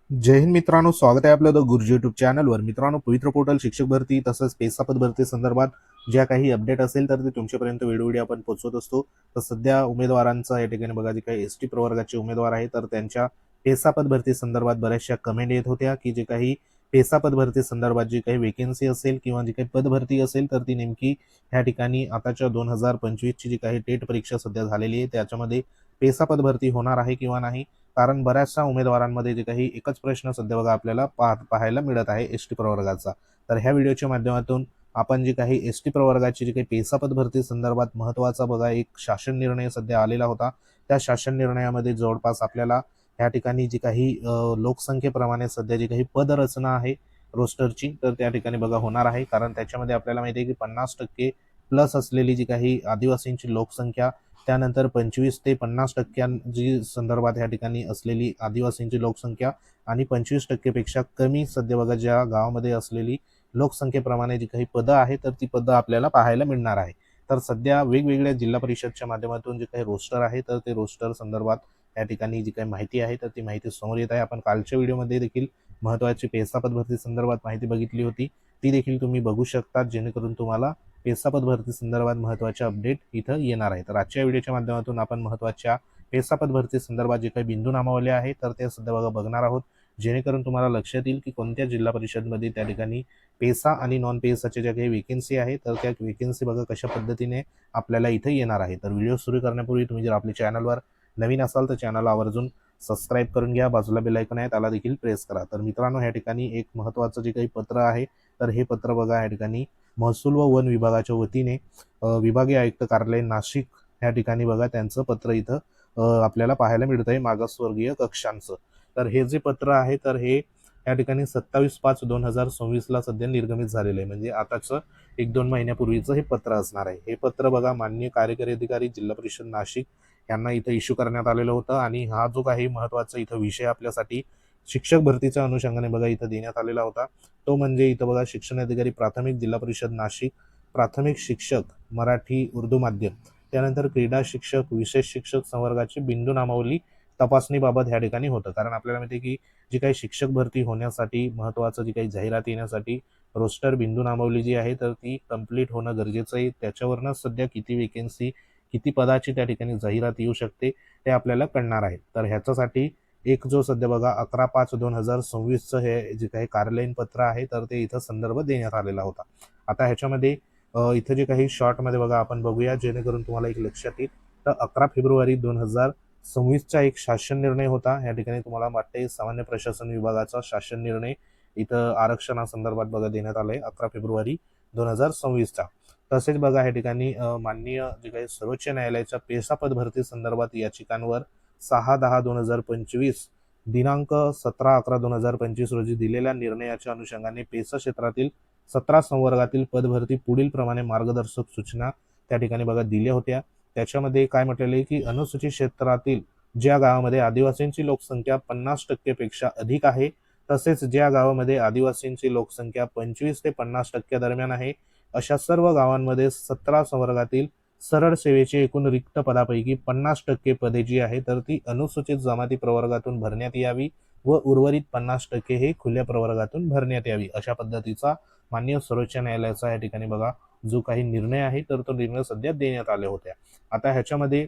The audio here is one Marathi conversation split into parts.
जय हिंद मित्रांनो, स्वागत आहे आपलं द गुरुजी यूट्यूब चॅनलवर. मित्रांनो, पवित्र पोर्टल शिक्षक भरती तसंच पेसा पद भरती संदर्भात ज्या काही अपडेट असेल तर ते तुमच्यापर्यंत वेळोवेळी आपण पोहोचवत असतो. तर सध्या उमेदवारांचा या ठिकाणी बघा, जे काही एसटी प्रवर्गाचे उमेदवार आहेत तर त्यांच्या पेसा पद भरती संदर्भात बऱ्याचशा कमेंट येत होत्या की जे काही पेसा पद भरती संदर्भात जी काही वेकेन्सी असेल किंवा जी काही पद भरती असेल तर ती नेमकी ह्या ठिकाणी आताच्या 2025 ची जी काही टेट परीक्षा सध्या झालेली आहे त्याच्यामध्ये पेसा पद भरती होणार आहे किंवा नाही. कारण बऱ्याचशा उमेदवारांमध्ये जे काही एकच प्रश्न सध्या बघा आपल्याला पाहायला मिळत आहे एसटी प्रवर्गाचा. तर ह्या व्हिडिओच्या माध्यमातून आपण जी काही एसटी प्रवर्गाची जी काही पेसा पद भरती संदर्भात महत्त्वाचा बघा एक शासन निर्णय सध्या आलेला होता. त्या शासन निर्णयामध्ये जवळपास आपल्याला ह्या ठिकाणी जी काही लोकसंख्येप्रमाणे सध्या जी काही पदरचना आहे रोस्टरची तर त्या ठिकाणी बघा होणार आहे. कारण त्याच्यामध्ये आपल्याला माहिती आहे की 50% प्लस असलेली जी काही आदिवासींची लोकसंख्या, त्यानंतर 25 ते 50% संदर्भात या ठिकाणी असलेली आदिवासींची लोकसंख्या आणि 25% पेक्षा कमी सध्या बघा ज्या गावामध्ये असलेली लोकसंख्येप्रमाणे जी काही पदं आहेत तर ती पदं आपल्याला पाहायला मिळणार आहे. तर सध्या वेगवेगळ्या जिल्हा परिषदच्या माध्यमातून जे काही रोस्टर आहे तर ते रोस्टर संदर्भात या ठिकाणी जी काही माहिती आहे तर ती माहिती समोर येत आहे. आपण कालच्या व्हिडिओमध्ये देखील महत्त्वाची पेसा पद भरती संदर्भात माहिती बघितली होती, ती देखील तुम्ही बघू शकता, जेणेकरून तुम्हाला पेसा पद भरती संदर्भात महत्त्वाचे अपडेट इथं येणार आहे. तर आजच्या व्हिडिओच्या माध्यमातून आपण महत्त्वाच्या पेसा पद भरती संदर्भात जे काही बिंदू नामावले आहे तर ते सध्या बघा बघणार आहोत, जेणेकरून तुम्हाला लक्षात येईल की कोणत्या जिल्हा परिषदमध्ये त्या ठिकाणी पेसा आणि नॉन पेसाच्या ज्या काही वेकेन्सी आहे तर त्या वेकेन्सी बघा कशा पद्धतीने आपल्याला इथे येणार आहे. तर व्हिडिओ सुरू करण्यापूर्वी तुम्ही जर आपल्या चॅनलवर नवीन असाल तर चॅनलला आवर्जून सबस्क्राईब करून घ्या. बाजूला बेल आयकॉन आहे त्याला देखील प्रेस करा. तर मित्रांनो, या ठिकाणी एक महत्त्वाचं जे काही पत्र आहे तर हे पत्र बघा या ठिकाणी महसूल व वन विभागाच्या वतीने विभागीय आयुक्त कार्यालय नाशिक या ठिकाणी बघा त्यांचं पत्र इथं आपल्याला पाहायला मिळत आहे मागासवर्गीय कक्षांचं. तर हे जे पत्र आहे तर हे या ठिकाणी 27/5/2026 ला सध्या निर्गमित झालेलं आहे. म्हणजे आताच 1-2 महिन्यापूर्वीचं हे पत्र असणार आहे. हे पत्र बघा माननीय कार्यकारी अधिकारी जिल्हा परिषद नाशिक यांना इथं इश्यू करण्यात आलेलं होतं. आणि हा जो काही महत्त्वाचा इथं विषय आपल्यासाठी शिक्षक भरतीच्या अनुषंगाने बघा इथं देण्यात आलेला होता, तो म्हणजे इथं बघा शिक्षण अधिकारी प्राथमिक जिल्हा परिषद नाशिक, प्राथमिक शिक्षक मराठी उर्दू माध्यम, त्यानंतर क्रीडा शिक्षक विशेष शिक्षक संवर्गाची बिंदू नामावली तपासणीबाबत ह्या ठिकाणी होतं. कारण आपल्याला माहिती आहे की जी काही शिक्षक भरती होण्यासाठी महत्त्वाचं जी काही जाहिरात येण्यासाठी रोस्टर बिंदू नामावली जी आहे तर ती कंप्लीट होणं गरजेचं आहे. त्याच्यावरनं सध्या किती वेकेन्सी किती पदाची त्या ठिकाणी जाहिरात येऊ शकते ते आपल्याला कळणार आहे. तर ह्याच्यासाठी एक जो सध्या बघा 11/5/2026 हे जे काही कार्यालयीन पत्र आहे तर ते इथं संदर्भ देण्यात आलेला होता. आता ह्याच्यामध्ये इथं जे काही शॉर्टमध्ये बघा आपण बघूया, जेणेकरून तुम्हाला एक लक्षात येईल. तर 11 फेब्रुवारी 2026चा एक शासन निर्णय होता. या ठिकाणी तुम्हाला वाटते सामान्य प्रशासन विभागाचा शासन निर्णय इथं आरक्षणासंदर्भात बघा देण्यात आलाय 11 फेब्रुवारी 2026चा. तसेच बघा या ठिकाणी माननीय जे काही सर्वोच्च न्यायालयाच्या पेसा पद भरती संदर्भात याचिकांवर 6/10/2025 दिनांक 17/11/2025 रोजी दिलेल्या निर्णयाच्या अनुषंगाने पेसा क्षेत्रातील 17 संवर्गातील पदभरती पुढील प्रमाणे मार्गदर्शक सूचना त्या ठिकाणी बघा दिल्या होत्या. त्याच्यामध्ये काय म्हटलेलं आहे की अनुसूचित क्षेत्रातील ज्या गावामध्ये आदिवासींची लोकसंख्या 50% पेक्षा अधिक आहे, तसेच ज्या गावामध्ये आदिवासींची लोकसंख्या 25 ते 50% दरम्यान आहे, अशा सर्व गावांमध्ये 17 संवर्गातील सरळ सेवेची एकूण रिक्त पदापैकी 50% पदे जी आहे तर ती अनुसूचित जमाती प्रवर्गातून भरण्यात यावी व उर्वरित 50% हे खुल्या प्रवर्गातून भरण्यात यावी, अशा पद्धतीचा माननीय सर्वोच्च न्यायालयाचा या ठिकाणी बघा जो काही निर्णय आहे तर तो निर्णय सध्या देण्यात आले होत्या. आता ह्याच्यामध्ये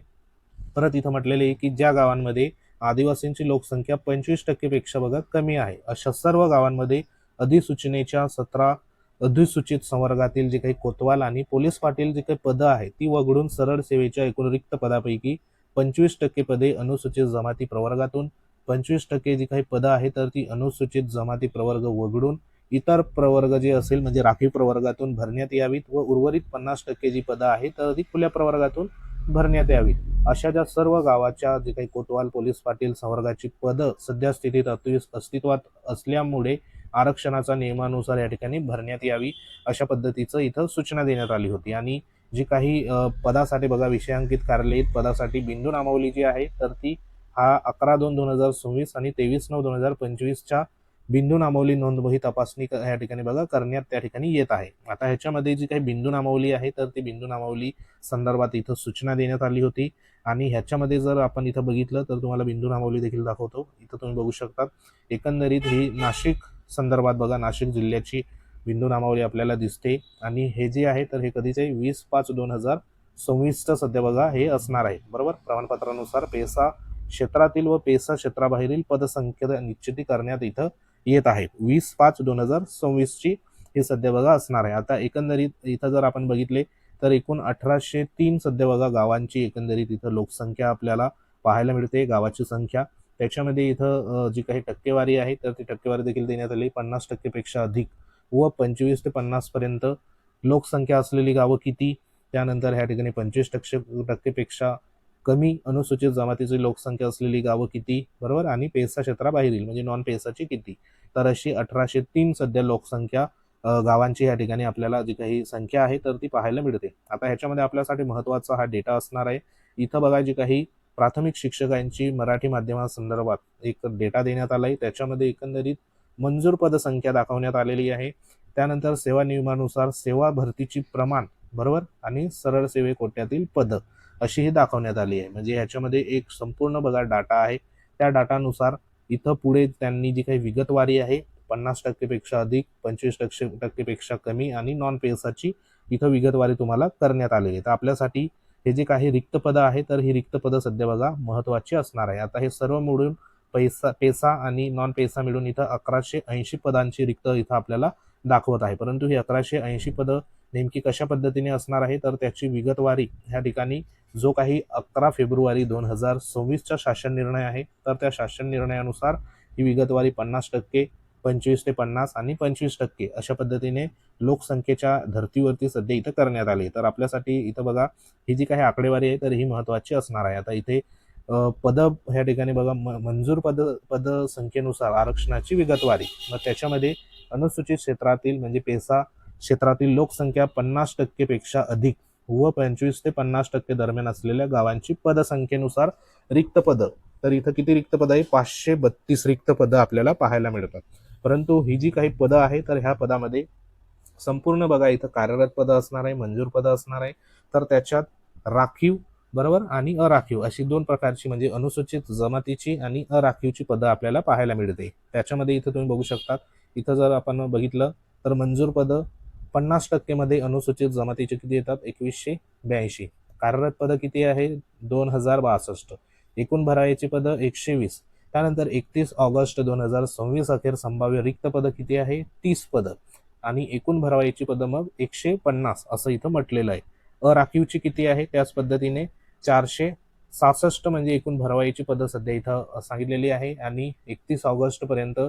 परत इथं म्हटलेले आहे की ज्या गावांमध्ये आदिवासींची लोकसंख्या 25% पेक्षा बघा कमी आहे, अशा सर्व गावांमध्ये अधिसूचनेच्या 17 अधिसूचित संवर्गातील जे काही कोतवाल आणि पोलीस पाटील जे काही पदं आहेत ती वगळून सरळ सेवेच्या एकूण रिक्त पदापैकी 25% पदे अनुसूचित जमाती प्रवर्गातून, 25% जी काही पदं आहेत तर ती अनुसूचित जमाती प्रवर्ग वगळून इतर प्रवर्ग जे असेल म्हणजे राखीव प्रवर्गातून भरण्यात यावीत व उर्वरित 50% जी पदं आहेत तर ती खुल्या प्रवर्गातून भरण्यात यावीत. अशा ज्या सर्व गावाच्या जे काही कोतवाल पोलीस पाटील संवर्गाची पदं सध्या स्थितीत अस्तित्वात असल्यामुळे आरक्षणाचा नियमानुसार या ठिकाणी भरण्यात यावी, अशा पद्धतीचं इथं सूचना देण्यात आली होती. आणि जी काही पदासाठी बघा विषयांकित कार्यालयीन पदासाठी बिंदू नामावली जी आहे तर ती हा 11/2/2026 आणि 23/9/2025च्या बिंदू नामावली नोंदवही तपासणी या ठिकाणी बघा करण्यात त्या ठिकाणी येत आहे. आता ह्याच्यामध्ये जी काही बिंदू नामावली आहे तर ती बिंदू नामावली संदर्भात इथं सूचना देण्यात आली होती आणि ह्याच्यामध्ये जर आपण इथं बघितलं तर तुम्हाला बिंदू नामावली देखील दाखवतो. इथं तुम्ही बघू शकता एकंदरीत ही नाशिक संदर्भात बघा नाशिक जिल्ह्याची बिंदू नामावली आपल्याला दिसते आणि हे जे आहे तर हे कधीचे 20/5/2026 सध्या बघा हे असणार आहे बरोबर. प्रमाणपत्रानुसार पेसा क्षेत्रातील व पेसा क्षेत्राबाहेरील पदसंख्या निश्चिती करण्यात इथं येत आहे. 20/5/2026 ची हे सध्या बघा असणार आहे. आता एकंदरीत इथं जर आपण बघितले तर एकूण 1803 सध्या बघा गावांची एकंदरीत इथं लोकसंख्या आपल्याला पाहायला मिळते. गावाची संख्या त्याच्यामध्ये इथं जी काही टक्केवारी आहे तर ती टक्केवारी देखील देण्यात आली. 50% पेक्षा अधिक व 25 ते 50 पर्यंत लोकसंख्या असलेली गावं किती, त्यानंतर ह्या ठिकाणी 25% कमी अनुसूचित जमातीची लोकसंख्या असलेली गावं किती बरोबर आणि पेसा क्षेत्राबाहेरील म्हणजे नॉन पेसाची किती. तर अशी 1803 सध्या लोकसंख्या गावांची या ठिकाणी आपल्याला जी काही संख्या आहे तर ती पाहायला मिळते. आता ह्याच्यामध्ये आपल्यासाठी महत्त्वाचा हा डेटा असणार आहे. इथं बघा जी काही प्राथमिक शिक्षकांची मराठी माध्यमासंदर्भात एक डेटा देण्यात आला आहे. त्याच्यामध्ये एकंदरीत मंजूर पदसंख्या दाखवण्यात आलेली आहे. त्यानंतर सेवा नियमानुसार सेवा भरतीची प्रमाण बरोबर आणि सरळ सेवे कोट्यातील पद अशी ही दाखवण्यात आली आहे. म्हणजे ह्याच्यामध्ये एक संपूर्ण बघा डाटा आहे. त्या डाटानुसार इथं पुढे त्यांनी जी काही विगतवारी आहे 50% पेक्षा अधिक 25% पेक्षा कमी आणि नॉन पेसाची इथं विगतवारी तुम्हाला करण्यात आलेली आहे. तर आपल्यासाठी हे जे काही रिक्त पदं आहे तर ही रिक्त पदं सध्या बघा महत्त्वाची असणार आहे. आता हे सर्व मिळून पेसा आणि नॉन पेसा मिळून इथं 1180 पदांची रिक्त इथं आपल्याला दाखवत आहे. परंतु ही 1180 पदं नेमकी कशा पद्धतीने असणार आहे तर त्याची विगतवारी ह्या ठिकाणी जो काही 11 फेब्रुवारी 2026चा शासन निर्णय आहे तर त्या शासन निर्णयानुसार ही विगतवारी 50%, 25 ते 50 आणि 25% अशा पद्धतीने लोकसंख्येच्या धर्तीवरती सध्या इथं करण्यात आली. तर आपल्यासाठी इथं बघा ही जी काही आकडेवारी आहे तर ही महत्त्वाची असणार आहे. आता इथे पद ह्या ठिकाणी बघा मंजूर पदसंख्येनुसार आरक्षणाची विगतवारी मग त्याच्यामध्ये अनुसूचित क्षेत्रातील म्हणजे पेसा क्षेत्रातील लोकसंख्या 50% पेक्षा अधिक व 25 ते 50% दरम्यान असलेल्या गावांची पदसंख्येनुसार रिक्त पदं. तर इथं किती रिक्त पदं आहे 532 रिक्त पदं आपल्याला पाहायला मिळतात. परंतु ही जी काही पदं आहे तर ह्या पदामध्ये संपूर्ण बघा इथं कार्यरत पदं असणार आहे, मंजूर पदं असणार आहे. तर त्याच्यात राखीव बरोबर आणि अराखीव अशी दोन प्रकारची म्हणजे अनुसूचित जमातीची आणि अराखीवची पदं आपल्याला पाहायला मिळते. त्याच्यामध्ये इथं तुम्ही बघू शकता इथं जर आपण बघितलं तर मंजूर पदं 50% मध्ये अनुसूचित जमातीचे किती येतात 2182. कार्यरत पदं किती आहे 2062. एकूण भरायची पदं 120. त्यानंतर 31 ऑगस्ट 2026 अखेर संभाव्य रिक्त पदं किती आहे 30 पदं आणि एकूण भरवायची पदं मग 150 असं इथं म्हटलेलं आहे. अराखीवची किती आहे त्याच पद्धतीने 466 म्हणजे एकूण भरवायची पदं सध्या इथं सांगितलेली आहे आणि 31 ऑगस्ट पर्यंत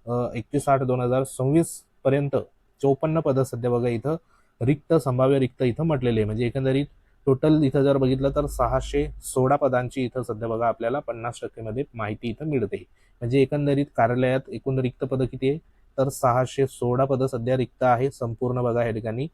31/8/2026 पर्यंत 54 पदं सध्या बघा इथं संभाव्य रिक्त इथं म्हटलेले आहे. म्हणजे एकंदरीत टोटल इथं जर बघितलं तर 616 पदांची इथं सध्या बघा आपल्याला 50% मध्ये माहिती इथं मिळते. म्हणजे एकंदरीत कार्यालयात एकूण रिक्त पदं किती आहे तर 616 पदं सध्या रिक्त आहे. संपूर्ण बघा या ठिकाणी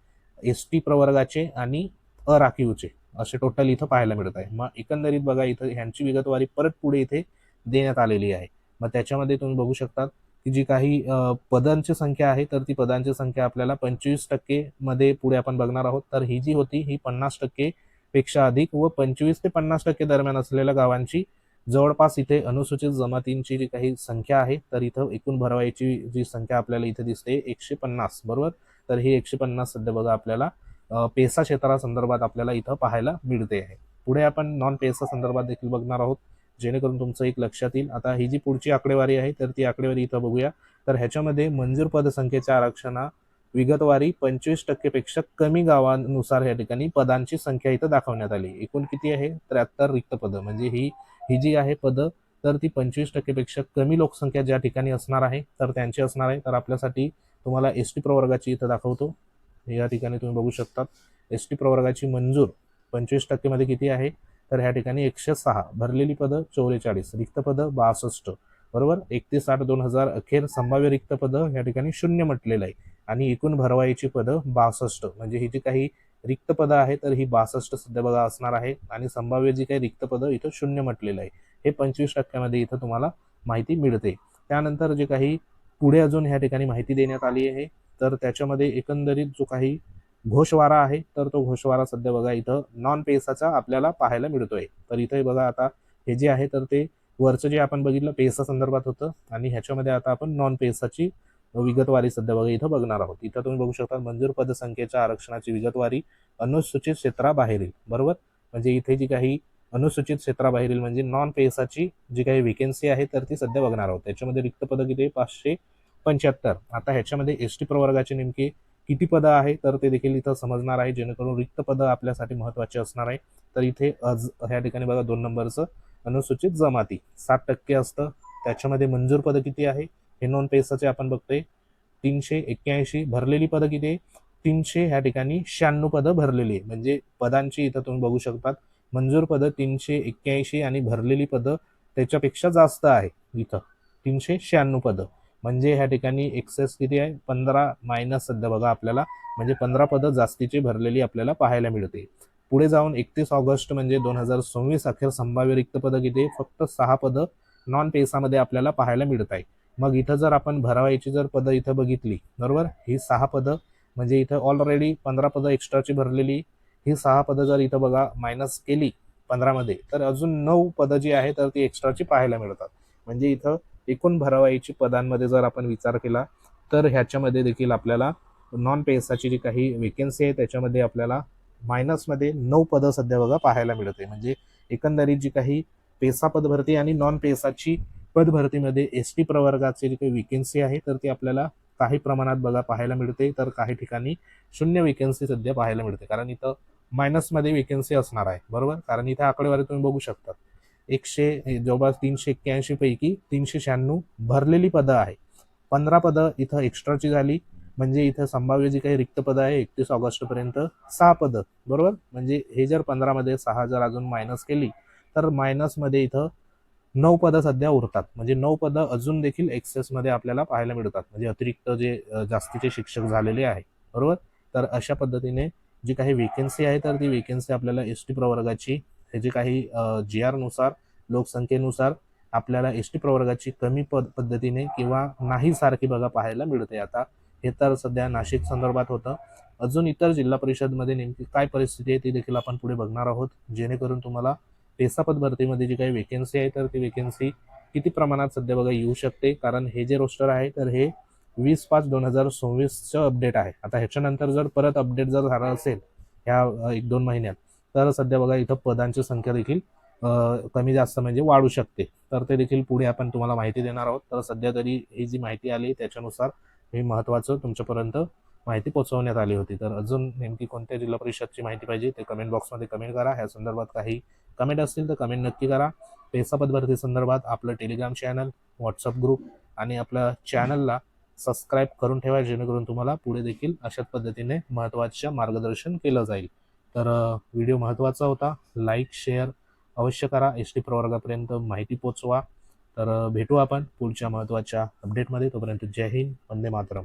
एसटी प्रवर्गाचे आणि अराखीवचे असे टोटल इथं पाहायला मिळत आहे. मग एकंदरीत बघा इथं ह्यांची विगतवारी परत पुढे इथे देण्यात आलेली आहे. मग त्याच्यामध्ये तुम्ही बघू शकता की जी काही पदांची संख्या आहे तर ती पदांची संख्या आपल्याला 25% मध्ये पुढे आपण बघणार आहोत. तर ही जी होती ही 50% पेक्षा अधिक व 25 ते 50% दरम्यान असलेल्या गावांची जवळपास इथे अनुसूचित जमातींची जी काही संख्या आहे तर इथं एकूण भरवायची जी संख्या आपल्याला इथे दिसते 150 बरोबर. तर ही 150 सध्या बघा आपल्याला पेसा क्षेत्रासंदर्भात आपल्याला इथं पाहायला मिळते आहे. पुढे आपण नॉन पेसा संदर्भात देखील बघणार आहोत जेणेकरून तुमचं एक लक्षात येईल. आता ही जी पुढची आकडेवारी आहे तर ती आकडेवारी इथं बघूया. तर ह्याच्यामध्ये मंजूर पदसंख्येच्या आरक्षणा विगतवारी 25% पेक्षा कमी गावानुसार या ठिकाणी पदांची संख्या इथं दाखवण्यात आली. एकूण किती आहे 73 रिक्त पदं म्हणजे ही जी आहे पदं तर ती 25% पेक्षा कमी लोकसंख्या ज्या ठिकाणी असणार आहे तर त्यांची असणार आहे. तर आपल्यासाठी तुम्हाला एसटी प्रवर्गाची इथं दाखवतो. या ठिकाणी तुम्ही बघू शकता एसटी प्रवर्गाची मंजूर 25% मध्ये किती आहे तर ह्या ठिकाणी 106 भरलेली पदं 44 रिक्त पदं 62 बरोबर. 31/8/2000 अखेर संभाव्य रिक्त पदं या ठिकाणी 0 म्हटलेलं आहे आणि एकूण भरवायची पदं 62 म्हणजे ही जी काही रिक्त पदं आहे तर ही 62 सध्या बघा असणार आहे आणि संभाव्य जी काही रिक्त पदं इथं 0 म्हटलेलं आहे. हे 25% मध्ये इथं तुम्हाला माहिती मिळते. त्यानंतर जे काही पुढे अजून ह्या ठिकाणी माहिती देण्यात आली आहे. तर त्याच्यामध्ये एकंदरीत जो काही घोषवारा आहे तर तो घोषवारा सध्या बघा इथं नॉन पेसाचा आपल्याला पाहायला मिळतोय. तर इथे बघा आता हे जे आहे तर ते वरचं जे आपण बघितलं पेसा संदर्भात होतं आणि ह्याच्यामध्ये आता आपण नॉन पेसाची विगतवारी सध्या बघा इथं बघणार आहोत. इथं तुम्ही बघू शकता मंजूर पदसंख्येच्या आरक्षणाची विगतवारी अनुसूचित क्षेत्राबाहेरील, बरोबर. म्हणजे इथे जी काही अनुसूचित क्षेत्राबाहेरील म्हणजे नॉन पेसाची जी काही वेकेन्सी आहे तर ती सध्या बघणार आहोत. त्याच्यामध्ये रिक्त पदं किती आहे 575. आता ह्याच्यामध्ये एसटी प्रवर्गाचे नेमके किती पदं आहे तर ते देखील इथं समजणार आहे, जेणेकरून रिक्त पदं आपल्यासाठी महत्वाची असणार आहे. तर इथे ह्या ठिकाणी बघा 2 नंबरचं अनुसूचित जमाती 7% असतं. त्याच्यामध्ये मंजूर पदं किती आहे हे नॉन पेसाचे आपण बघतोय 381. भरलेली पदं किती आहे 300, ह्या ठिकाणी 96 पदं भरलेली आहे. म्हणजे पदांची इथं तुम्ही बघू शकता मंजूर पदं 381 आणि भरलेली पदं त्याच्यापेक्षा जास्त आहे इथं 396 पदं. म्हणजे ह्या ठिकाणी एक्सेस किती आहे 15 मायनस सध्या बघा आपल्याला, म्हणजे 15 पदं जास्तीची भरलेली आपल्याला पाहायला मिळते. पुढे जाऊन 31 ऑगस्ट म्हणजे 2026 अखेर संभाव्य रिक्त पदं किती आहे फक्त 6 पदं नॉन पेसामध्ये आपल्याला पाहायला मिळत आहे. मग इथं जर आपण भरावायची जर पदं इथं बघितली, बरोबर, ही 6 पदं म्हणजे इथं ऑलरेडी 15 पदं एक्स्ट्राची भरलेली, ही 6 पदं जर इथं बघा मायनस केली 15 मध्ये तर अजून 9 पदं जी आहे तर ती एक्स्ट्राची पाहायला मिळतात. म्हणजे इथं एकूण भरावायची पदांमध्ये जर आपण विचार केला तर ह्याच्यामध्ये देखील आपल्याला नॉन पेसाची जी काही वेकेन्सी आहे त्याच्यामध्ये आपल्याला मायनसमध्ये 9 पदं सध्या बघा पाहायला मिळते. म्हणजे एकंदरीत जी काही पेसा पदभरती आणि नॉन पेसाची पदभरतीमध्ये एस टी प्रवर्गाची जी काही वेकेन्सी आहे तर ती आपल्याला काही प्रमाणात बघा पाहायला मिळते, तर काही ठिकाणी शून्य वेकेन्सी सध्या पाहायला मिळते. कारण इथं मायनसमध्ये वेकेन्सी असणार आहे, बरोबर. कारण इथे आकडेवारी तुम्ही बघू शकता जवळपास 381 पैकी 396 भरलेली पदं आहे. 15 पदं इथं एक्स्ट्राची झाली. म्हणजे इथं संभाव्य जी काही रिक्त पदं आहे 31 ऑगस्ट पर्यंत 6 पदं, बरोबर. म्हणजे हे जर 15 मध्ये 6 जर अजून मायनस केली तर मायनसमध्ये इथं 9 पदं सध्या उरतात. म्हणजे 9 पदं अजून देखील एक्सेसमध्ये आपल्याला पाहायला मिळतात. म्हणजे अतिरिक्त जे जास्तीचे शिक्षक झालेले आहे, बरोबर. तर अशा पद्धतीने जी काही वेकेन्सी आहे तर ती वेकेन्सी आपल्याला एस टी प्रवर्गाची हे जे काही जी आर नुसार लोकसंख्येनुसार आपल्याला एस टी प्रवर्गाची कमी पद्धतीने किंवा नाही सारखी बघा पाहायला मिळते. आता हे तर सध्या नाशिक संदर्भात होतं. अजून इतर जिल्हा परिषदमध्ये नेमकी काय परिस्थिती आहे ती देखील आपण पुढे बघणार आहोत, जेणेकरून तुम्हाला पेसापद भरतीमध्ये जी काही वेकेन्सी आहे तर ती वेकेन्सी किती प्रमाणात सध्या बघा येऊ शकते. कारण हे जे रोस्टर आहे तर हे 20/5/2026चं अपडेट आहे. आता ह्याच्यानंतर जर परत अपडेट जर झालं असेल ह्या 1-2 महिन्यात तर सध्या बघा इथं पदांची संख्या देखील कमी जास्त म्हणजे वाढू शकते. तर ते देखील पुढे आपण तुम्हाला माहिती देणार आहोत. तर सध्या तरी ही जी माहिती आली त्याच्यानुसार हे महत्त्वाचं तुमच्यापर्यंत माहिती पोहोचवण्यात आली होती. तर अजून नेमकी कोणत्या जिल्हा परिषदची माहिती पाहिजे ते कमेंट बॉक्समध्ये कमेंट करा. ह्या संदर्भात काही कमेंट असतील तर कमेंट नक्की करा. पेसा पदभरती संदर्भात आपलं टेलिग्राम चॅनल, व्हॉट्सअप ग्रुप आणि आपल्या चॅनलला सबस्क्राईब करून ठेवा, जेणेकरून तुम्हाला पुढे देखील अशाच पद्धतीने महत्त्वाचं मार्गदर्शन केलं जाईल. तर व्हिडिओ महत्त्वाचा होता. लाईक शेअर अवश्य करा. एस टी प्रवर्गापर्यंत माहिती पोचवा. तर भेटू आपण पुढच्या महत्त्वाच्या अपडेटमध्ये. तोपर्यंत जय हिंद, वंदे मातरम.